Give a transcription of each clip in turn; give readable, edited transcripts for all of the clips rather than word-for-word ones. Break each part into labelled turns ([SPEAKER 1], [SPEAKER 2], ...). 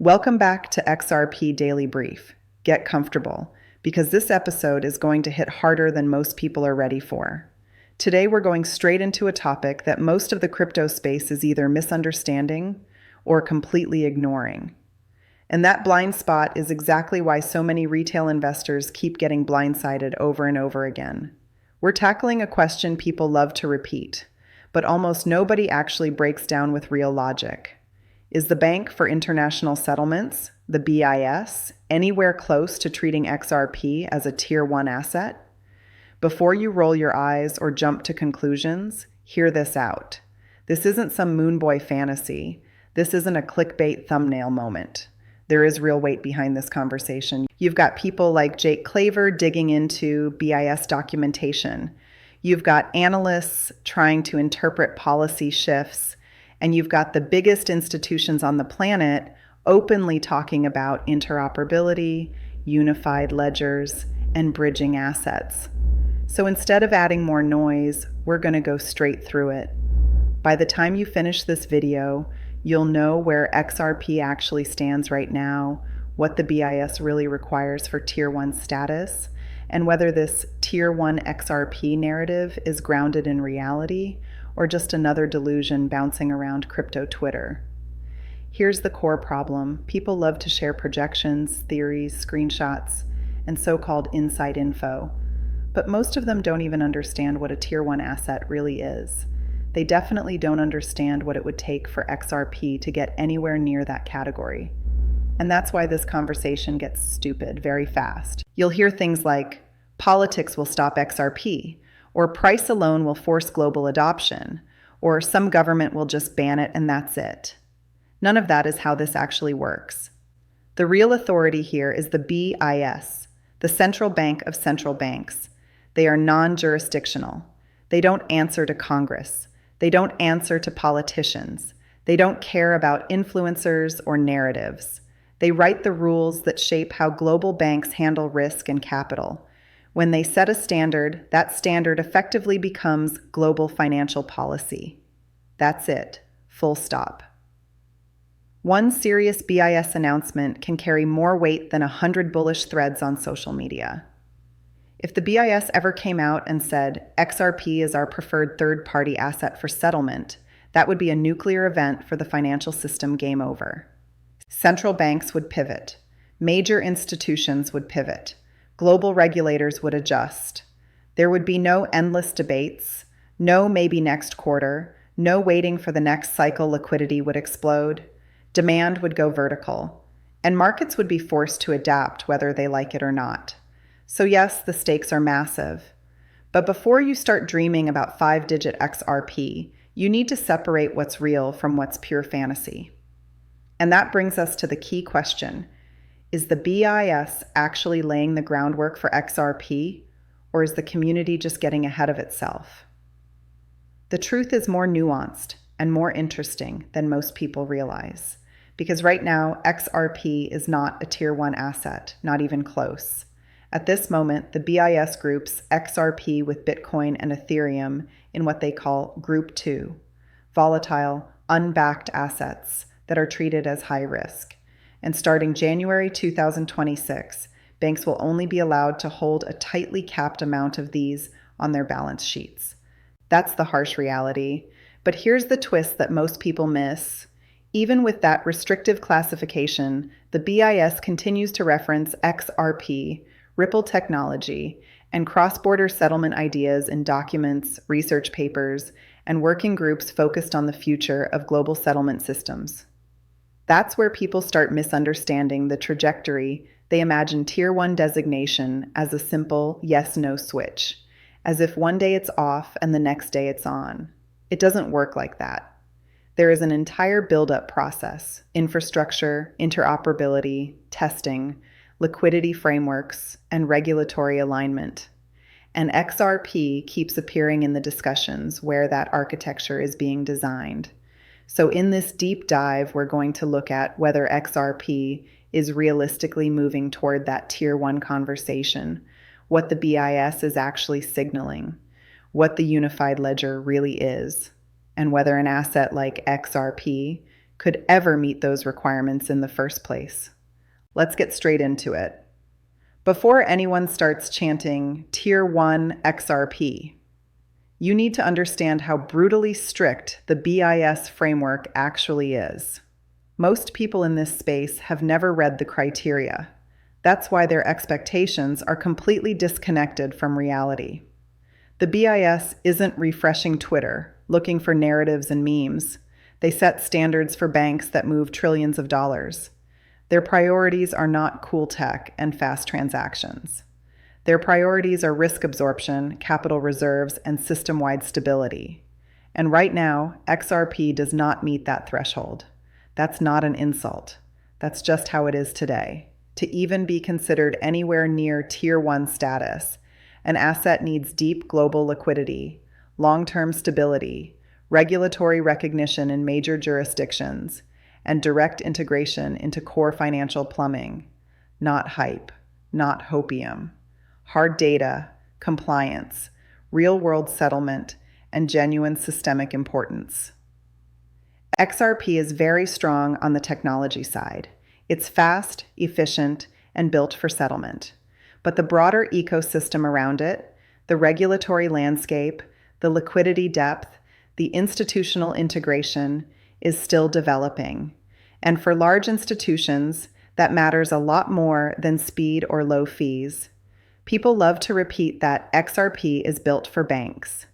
[SPEAKER 1] Welcome back to XRP Daily Brief. Get comfortable, because this episode is going to hit harder than most people are ready for. Today we're going straight into a topic that most of the crypto space is either misunderstanding or completely ignoring. And that blind spot is exactly why so many retail investors keep getting blindsided over and over again. We're tackling a question people love to repeat, but almost nobody actually breaks down with real logic. Is the Bank for International Settlements, the BIS, anywhere close to treating XRP as a Tier-1 asset? Before you roll your eyes or jump to conclusions, hear this out. This isn't some moonboy fantasy. This isn't a clickbait thumbnail moment. There is real weight behind this conversation. You've got people like Jake Claver digging into BIS documentation. You've got analysts trying to interpret policy shifts. And you've got the biggest institutions on the planet openly talking about interoperability, unified ledgers, and bridging assets. So instead of adding more noise, we're going to go straight through it. By the time you finish this video, you'll know where XRP actually stands right now, what the BIS really requires for Tier-1 status, and whether this Tier-1 XRP narrative is grounded in reality or just another delusion bouncing around crypto Twitter. Here's the core problem. People love to share projections, theories, screenshots, and so-called inside info. But most of them don't even understand what a Tier-1 asset really is. They definitely don't understand what it would take for XRP to get anywhere near that category. And that's why this conversation gets stupid very fast. You'll hear things like, politics will stop XRP, or price alone will force global adoption, or some government will just ban it and that's it. None of that is how this actually works. The real authority here is the BIS, the Central Bank of Central Banks. They are non-jurisdictional. They don't answer to Congress. They don't answer to politicians. They don't care about influencers or narratives. They write the rules that shape how global banks handle risk and capital. When they set a standard, that standard effectively becomes global financial policy. That's it. Full stop. One serious BIS announcement can carry more weight than 100 bullish threads on social media. If the BIS ever came out and said, XRP is our preferred third-party asset for settlement, that would be a nuclear event for the financial system. Game over. Central banks would pivot. Major institutions would pivot. Global regulators would adjust. There would be no endless debates, no maybe next quarter, no waiting for the next cycle. Liquidity would explode. Demand would go vertical. And markets would be forced to adapt whether they like it or not. So yes, the stakes are massive. But before you start dreaming about 5-digit XRP, you need to separate what's real from what's pure fantasy. And that brings us to the key question. Is the BIS actually laying the groundwork for XRP, or is the community just getting ahead of itself? The truth is more nuanced and more interesting than most people realize, because right now, XRP is not a Tier-1 asset, not even close. At this moment, the BIS groups XRP with Bitcoin and Ethereum in what they call Group 2, volatile, unbacked assets that are treated as high risk. And starting January 2026, banks will only be allowed to hold a tightly capped amount of these on their balance sheets. That's the harsh reality. But here's the twist that most people miss. Even with that restrictive classification, the BIS continues to reference XRP, Ripple technology, and cross-border settlement ideas in documents, research papers, and working groups focused on the future of global settlement systems. That's where people start misunderstanding the trajectory. They imagine Tier-1 designation as a simple yes-no switch, as if one day it's off and the next day it's on. It doesn't work like that. There is an entire build-up process: infrastructure, interoperability, testing, liquidity frameworks, and regulatory alignment. And XRP keeps appearing in the discussions where that architecture is being designed. So in this deep dive, we're going to look at whether XRP is realistically moving toward that Tier-1 conversation, what the BIS is actually signaling, what the unified ledger really is, and whether an asset like XRP could ever meet those requirements in the first place. Let's get straight into it. Before anyone starts chanting Tier-1 XRP, you need to understand how brutally strict the BIS framework actually is. Most people in this space have never read the criteria. That's why their expectations are completely disconnected from reality. The BIS isn't refreshing Twitter, looking for narratives and memes. They set standards for banks that move trillions of dollars. Their priorities are not cool tech and fast transactions. Their priorities are risk absorption, capital reserves, and system-wide stability. And right now, XRP does not meet that threshold. That's not an insult. That's just how it is today. To even be considered anywhere near Tier-1 status, an asset needs deep global liquidity, long-term stability, regulatory recognition in major jurisdictions, and direct integration into core financial plumbing. Not hype, not hopium. Hard data, compliance, real-world settlement, and genuine systemic importance. XRP is very strong on the technology side. It's fast, efficient, and built for settlement. But the broader ecosystem around it, the regulatory landscape, the liquidity depth, the institutional integration is still developing. And for large institutions, that matters a lot more than speed or low fees. People love to repeat that XRP is built for banks.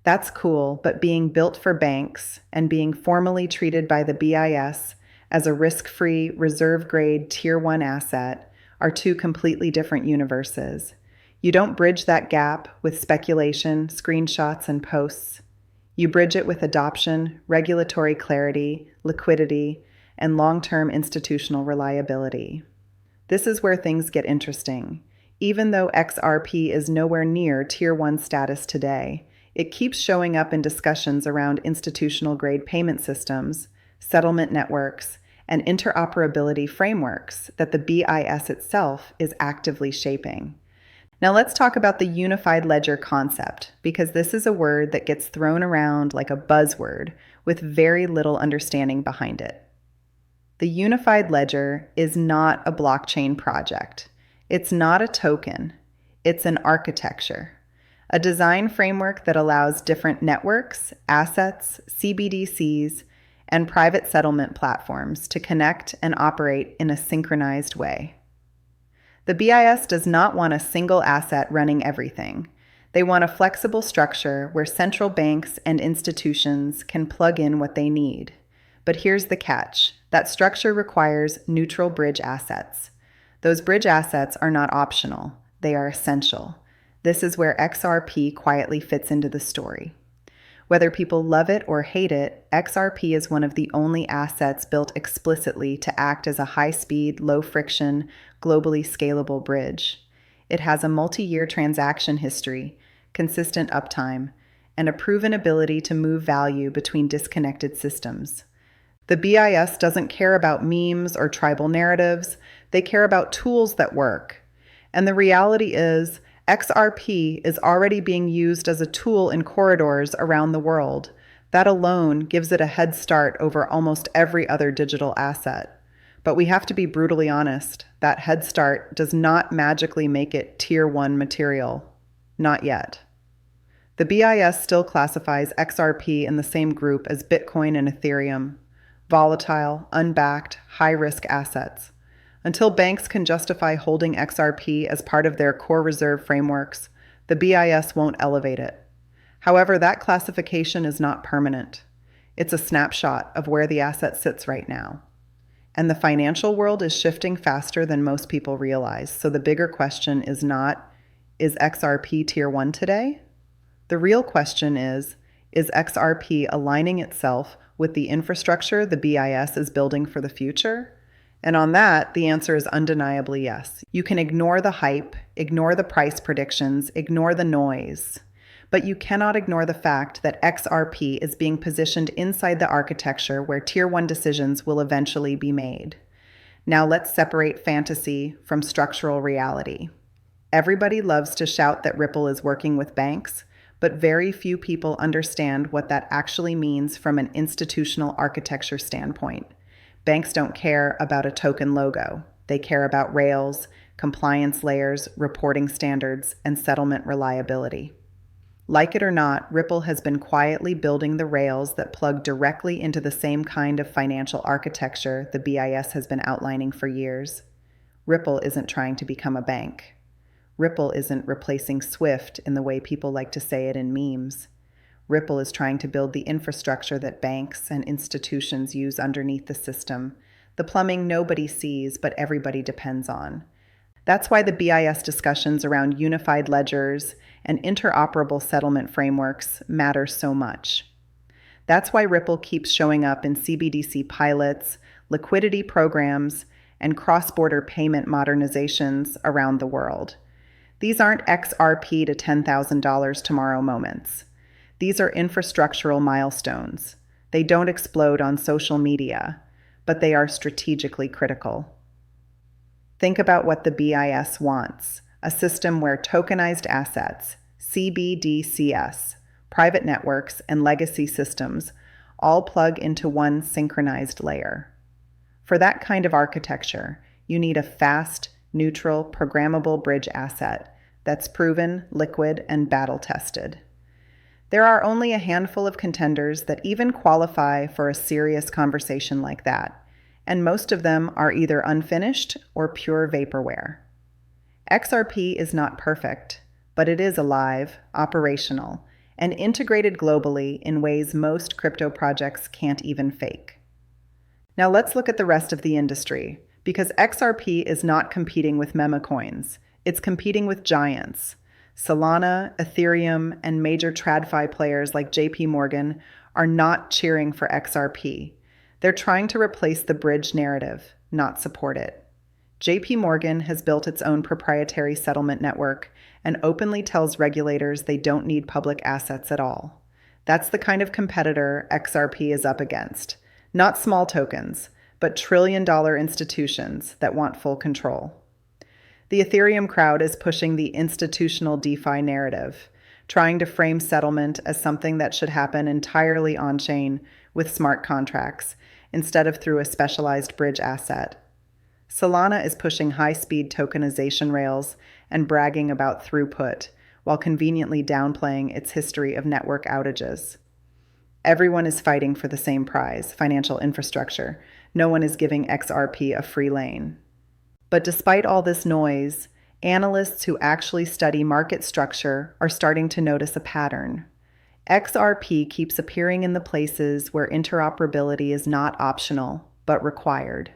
[SPEAKER 1] That's cool, but being built for banks and being formally treated by the BIS as a risk-free, reserve-grade Tier-1 asset are two completely different universes. You don't bridge that gap with speculation, screenshots, and posts. You bridge it with adoption, regulatory clarity, liquidity, and long-term institutional reliability. This is where things get interesting. Even though XRP is nowhere near Tier-1 status today, it keeps showing up in discussions around institutional-grade payment systems, settlement networks, and interoperability frameworks that the BIS itself is actively shaping. Now let's talk about the unified ledger concept, because this is a word that gets thrown around like a buzzword with very little understanding behind it. The unified ledger is not a blockchain project. It's not a token. It's an architecture, a design framework that allows different networks, assets, CBDCs, and private settlement platforms to connect and operate in a synchronized way. The BIS does not want a single asset running everything. They want a flexible structure where central banks and institutions can plug in what they need. But here's the catch. That structure requires neutral bridge assets. Those bridge assets are not optional. They are essential. This is where XRP quietly fits into the story. Whether people love it or hate it, XRP is one of the only assets built explicitly to act as a high-speed, low-friction, globally scalable bridge. It has a multi-year transaction history, consistent uptime, and a proven ability to move value between disconnected systems. The BIS doesn't care about memes or tribal narratives. They care about tools that work. And the reality is, XRP is already being used as a tool in corridors around the world. That alone gives it a head start over almost every other digital asset. But we have to be brutally honest, that head start does not magically make it Tier-1 material. Not yet. The BIS still classifies XRP in the same group as Bitcoin and Ethereum, volatile, unbacked, high-risk assets. Until banks can justify holding XRP as part of their core reserve frameworks, the BIS won't elevate it. However, that classification is not permanent. It's a snapshot of where the asset sits right now. And the financial world is shifting faster than most people realize, so the bigger question is not, is XRP Tier-1 today? The real question is XRP aligning itself with the infrastructure the BIS is building for the future? And on that, the answer is undeniably yes. You can ignore the hype, ignore the price predictions, ignore the noise. But you cannot ignore the fact that XRP is being positioned inside the architecture where Tier-1 decisions will eventually be made. Now let's separate fantasy from structural reality. Everybody loves to shout that Ripple is working with banks, but very few people understand what that actually means from an institutional architecture standpoint. Banks don't care about a token logo. They care about rails, compliance layers, reporting standards, and settlement reliability. Like it or not, Ripple has been quietly building the rails that plug directly into the same kind of financial architecture the BIS has been outlining for years. Ripple isn't trying to become a bank. Ripple isn't replacing Swift in the way people like to say it in memes. Ripple is trying to build the infrastructure that banks and institutions use underneath the system, the plumbing nobody sees but everybody depends on. That's why the BIS discussions around unified ledgers and interoperable settlement frameworks matter so much. That's why Ripple keeps showing up in CBDC pilots, liquidity programs, and cross-border payment modernizations around the world. These aren't XRP to $10,000 tomorrow moments. These are infrastructural milestones. They don't explode on social media, but they are strategically critical. Think about what the BIS wants: a system where tokenized assets, CBDCs, private networks, and legacy systems all plug into one synchronized layer. For that kind of architecture, you need a fast, neutral, programmable bridge asset that's proven, liquid, and battle-tested. There are only a handful of contenders that even qualify for a serious conversation like that, and most of them are either unfinished or pure vaporware. XRP is not perfect, but it is alive, operational, and integrated globally in ways most crypto projects can't even fake. Now let's look at the rest of the industry, because XRP is not competing with meme coins. It's competing with giants. Solana, Ethereum, and major TradFi players like JP Morgan are not cheering for XRP. They're trying to replace the bridge narrative, not support it. JP Morgan has built its own proprietary settlement network and openly tells regulators they don't need public assets at all. That's the kind of competitor XRP is up against. Not small tokens, but trillion-dollar institutions that want full control. The Ethereum crowd is pushing the institutional DeFi narrative, trying to frame settlement as something that should happen entirely on-chain with smart contracts, instead of through a specialized bridge asset. Solana is pushing high-speed tokenization rails and bragging about throughput, while conveniently downplaying its history of network outages. Everyone is fighting for the same prize, financial infrastructure. No one is giving XRP a free lane. But despite all this noise, analysts who actually study market structure are starting to notice a pattern. XRP keeps appearing in the places where interoperability is not optional, but required.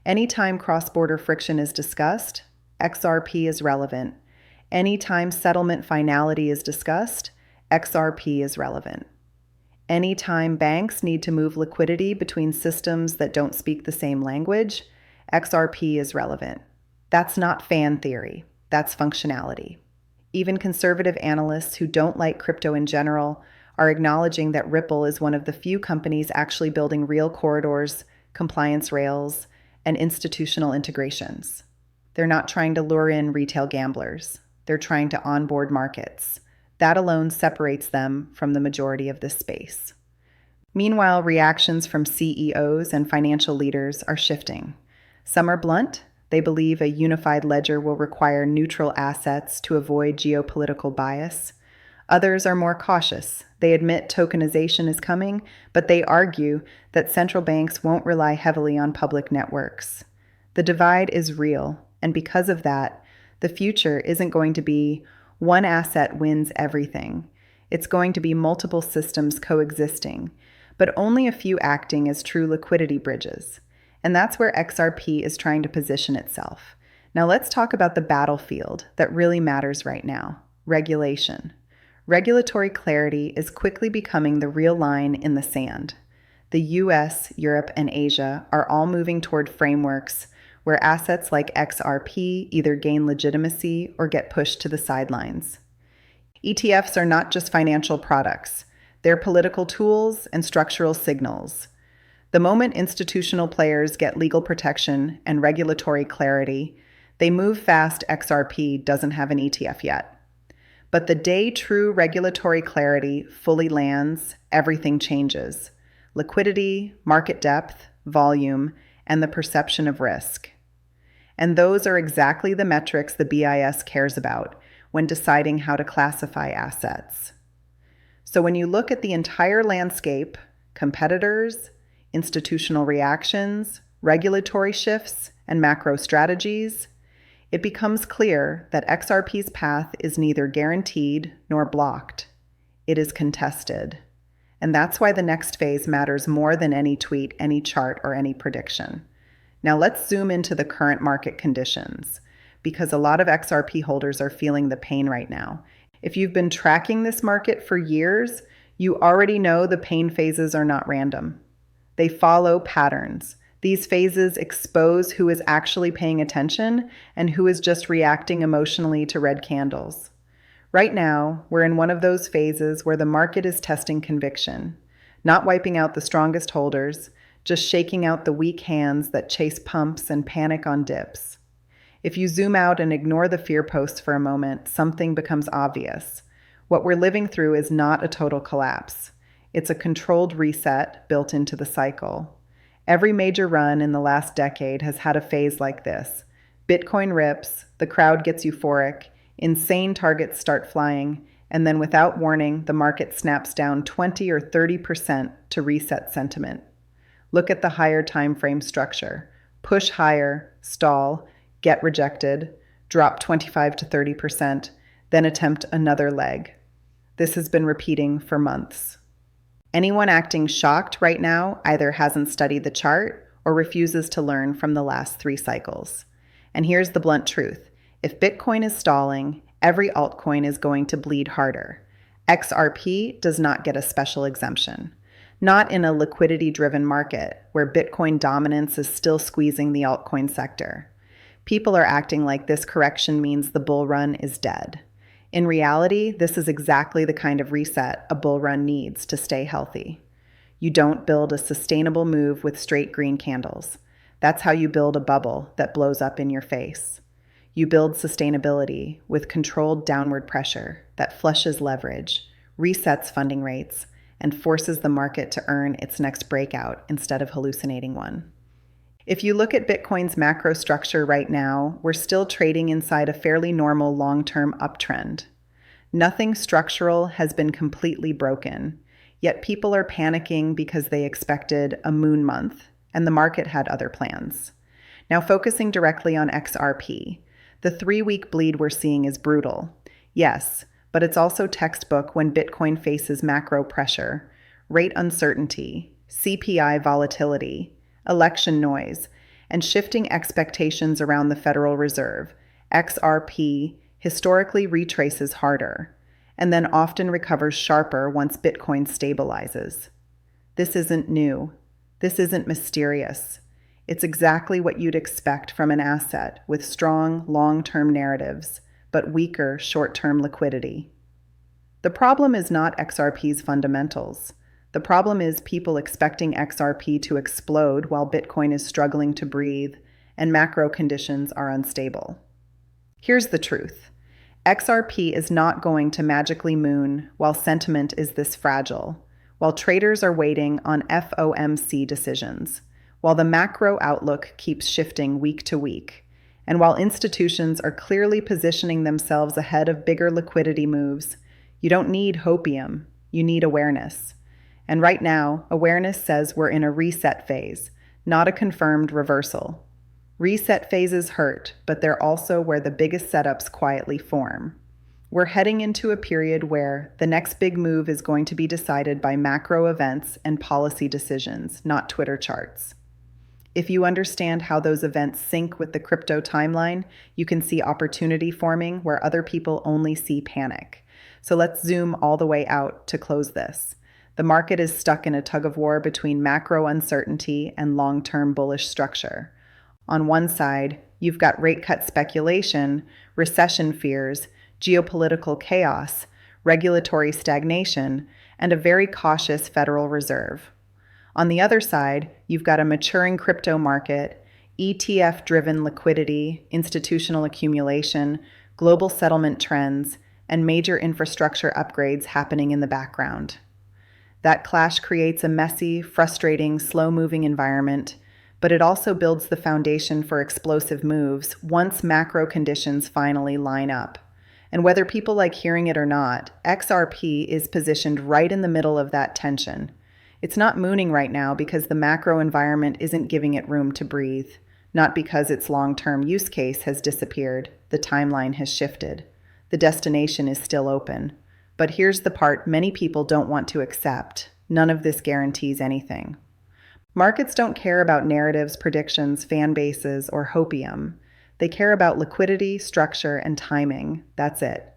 [SPEAKER 1] Anytime cross-border friction is discussed, XRP is relevant. Anytime settlement finality is discussed, XRP is relevant. Anytime banks need to move liquidity between systems that don't speak the same language, XRP is relevant. That's not fan theory. That's functionality. Even conservative analysts who don't like crypto in general are acknowledging that Ripple is one of the few companies actually building real corridors, compliance rails, and institutional integrations. They're not trying to lure in retail gamblers. They're trying to onboard markets. That alone separates them from the majority of this space. Meanwhile, reactions from CEOs and financial leaders are shifting. Some are blunt. They believe a unified ledger will require neutral assets to avoid geopolitical bias. Others are more cautious. They admit tokenization is coming, but they argue that central banks won't rely heavily on public networks. The divide is real, and because of that, the future isn't going to be one asset wins everything. It's going to be multiple systems coexisting, but only a few acting as true liquidity bridges. And that's where XRP is trying to position itself. Now let's talk about the battlefield that really matters right now: regulation. Regulatory clarity is quickly becoming the real line in the sand. The US, Europe, and Asia are all moving toward frameworks where assets like XRP either gain legitimacy or get pushed to the sidelines. ETFs are not just financial products. They're political tools and structural signals. The moment institutional players get legal protection and regulatory clarity, they move fast. XRP doesn't have an ETF yet. But the day true regulatory clarity fully lands, everything changes. Liquidity, market depth, volume, and the perception of risk. And those are exactly the metrics the BIS cares about when deciding how to classify assets. So when you look at the entire landscape, competitors, institutional reactions, regulatory shifts, and macro strategies, it becomes clear that XRP's path is neither guaranteed nor blocked. It is contested. And that's why the next phase matters more than any tweet, any chart, or any prediction. Now let's zoom into the current market conditions, because a lot of XRP holders are feeling the pain right now. If you've been tracking this market for years, you already know the pain phases are not random. They follow patterns. These phases expose who is actually paying attention and who is just reacting emotionally to red candles. Right now, we're in one of those phases where the market is testing conviction, not wiping out the strongest holders, just shaking out the weak hands that chase pumps and panic on dips. If you zoom out and ignore the fear posts for a moment, something becomes obvious. What we're living through is not a total collapse. It's a controlled reset built into the cycle. Every major run in the last decade has had a phase like this. Bitcoin rips, the crowd gets euphoric, insane targets start flying, and then without warning, the market snaps down 20 or 30% to reset sentiment. Look at the higher time frame structure. Push higher, stall, get rejected, drop 25 to 30%, then attempt another leg. This has been repeating for months. Anyone acting shocked right now either hasn't studied the chart or refuses to learn from the last 3 cycles. And here's the blunt truth. If Bitcoin is stalling, every altcoin is going to bleed harder. XRP does not get a special exemption. Not in a liquidity-driven market where Bitcoin dominance is still squeezing the altcoin sector. People are acting like this correction means the bull run is dead. In reality, this is exactly the kind of reset a bull run needs to stay healthy. You don't build a sustainable move with straight green candles. That's how you build a bubble that blows up in your face. You build sustainability with controlled downward pressure that flushes leverage, resets funding rates, and forces the market to earn its next breakout instead of hallucinating one. If you look at Bitcoin's macro structure right now, we're still trading inside a fairly normal long-term uptrend. Nothing structural has been completely broken, yet people are panicking because they expected a moon month, and the market had other plans. Now focusing directly on XRP, the 3-week bleed we're seeing is brutal. Yes, but it's also textbook when Bitcoin faces macro pressure, rate uncertainty, CPI volatility, election noise, and shifting expectations around the Federal Reserve. XRP historically retraces harder, and then often recovers sharper once Bitcoin stabilizes. This isn't new. This isn't mysterious. It's exactly what you'd expect from an asset with strong long-term narratives, but weaker short-term liquidity. The problem is not XRP's fundamentals. The problem is people expecting XRP to explode while Bitcoin is struggling to breathe and macro conditions are unstable. Here's the truth. XRP is not going to magically moon while sentiment is this fragile, while traders are waiting on FOMC decisions, while the macro outlook keeps shifting week to week, and while institutions are clearly positioning themselves ahead of bigger liquidity moves. You don't need hopium, you need awareness. And right now, awareness says we're in a reset phase, not a confirmed reversal. Reset phases hurt, but they're also where the biggest setups quietly form. We're heading into a period where the next big move is going to be decided by macro events and policy decisions, not Twitter charts. If you understand how those events sync with the crypto timeline, you can see opportunity forming where other people only see panic. So let's zoom all the way out to close this. The market is stuck in a tug-of-war between macro uncertainty and long-term bullish structure. On one side, you've got rate cut speculation, recession fears, geopolitical chaos, regulatory stagnation, and a very cautious Federal Reserve. On the other side, you've got a maturing crypto market, ETF-driven liquidity, institutional accumulation, global settlement trends, and major infrastructure upgrades happening in the background. That clash creates a messy, frustrating, slow-moving environment, but it also builds the foundation for explosive moves once macro conditions finally line up. And whether people like hearing it or not, XRP is positioned right in the middle of that tension. It's not mooning right now because the macro environment isn't giving it room to breathe, not because its long-term use case has disappeared. The timeline has shifted. The destination is still open. But here's the part many people don't want to accept. None of this guarantees anything. Markets don't care about narratives, predictions, fan bases, or hopium. They care about liquidity, structure, and timing. That's it.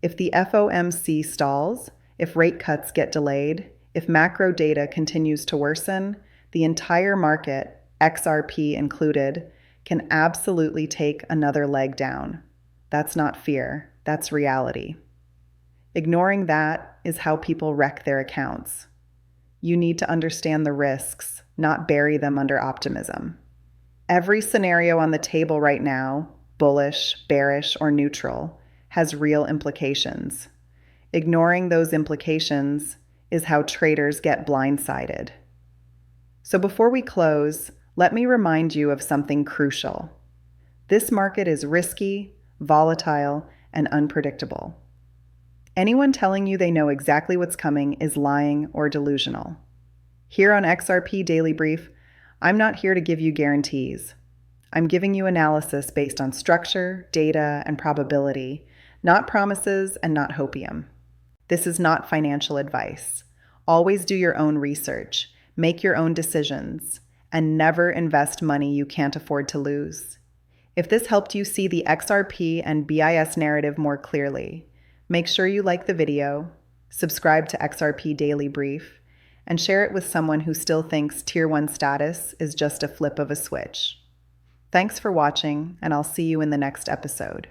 [SPEAKER 1] If the FOMC stalls, if rate cuts get delayed, if macro data continues to worsen, the entire market, XRP included, can absolutely take another leg down. That's not fear, that's reality. Ignoring that is how people wreck their accounts. You need to understand the risks, not bury them under optimism. Every scenario on the table right now, bullish, bearish, or neutral, has real implications. Ignoring those implications is how traders get blindsided. So before we close, let me remind you of something crucial. This market is risky, volatile, and unpredictable. Anyone telling you they know exactly what's coming is lying or delusional. Here on XRP Daily Brief, I'm not here to give you guarantees. I'm giving you analysis based on structure, data, and probability, not promises and not hopium. This is not financial advice. Always do your own research, make your own decisions, and never invest money you can't afford to lose. If this helped you see the XRP and BIS narrative more clearly, make sure you like the video, subscribe to XRP Daily Brief, and share it with someone who still thinks Tier 1 status is just a flip of a switch. Thanks for watching, and I'll see you in the next episode.